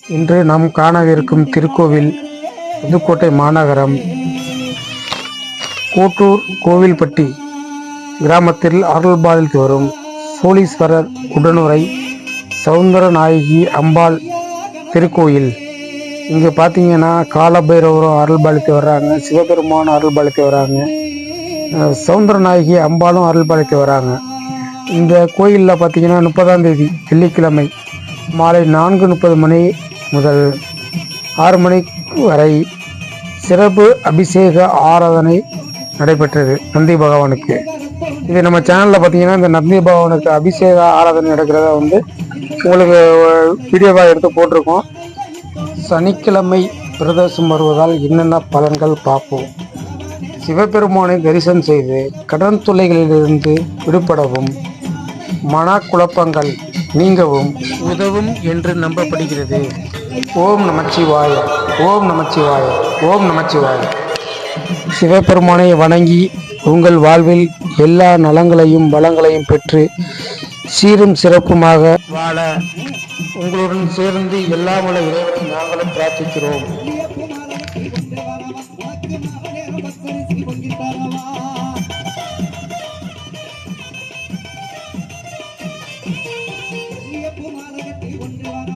இன்று நாம் காணவிருக்கும் திருக்கோவில் புதுக்கோட்டை மாநகரம் கோட்டூர் கோவில்பட்டி கிராமத்தில் அருள்பாலித்து வரும் சோழீஸ்வரர் உடனுரை சௌந்தரநாயகி அம்பாள் திருக்கோயில். இங்கே பார்த்தீங்கன்னா காலபைரவரும் அருள்பாலித்து வர்றாங்க, சிவபெருமானும் அருள்பாலித்து வர்றாங்க, சௌந்தரநாயகி அம்பாளும் அருள்பாலித்து வர்றாங்க. இந்த கோயிலில் பார்த்தீங்கன்னா 30ஆம் தேதி வெள்ளிக்கிழமை மாலை 4:30 மணி முதல் 6 மணி வரை சிறப்பு அபிஷேக ஆராதனை நடைபெற்றது நந்தி பகவானுக்கு. இது நம்ம சேனலில் பார்த்தீங்கன்னா இந்த நந்தி பகவானுக்கு அபிஷேக ஆராதனை நடக்கிறத உங்களுக்கு வீடியோவாக எடுத்து போட்டிருக்கோம். சனிக்கிழமை பிரதோஷம் வருவதால் என்னென்ன பலன்கள் பார்ப்போம். சிவபெருமானை தரிசனம் செய்து கடன் தொல்லைகளிலிருந்து விடுபடவும் மனக்குழப்பங்கள் நீங்கவும் உதவும் என்று நம்பப்படுகிறது. ஓம் நமச்சிவாய, ஓம் நமச்சிவாய, ஓம் நமச்சிவாய. சிவபெருமானை வணங்கி உங்கள் வாழ்வில் எல்லா நலங்களையும் வளங்களையும் பெற்று சீரும் சிறப்புமாக வாழ உங்களுடன் சேர்ந்து எல்லா வல்ல இறைவனை நாங்களும் பிரார்த்திக்கிறோம்.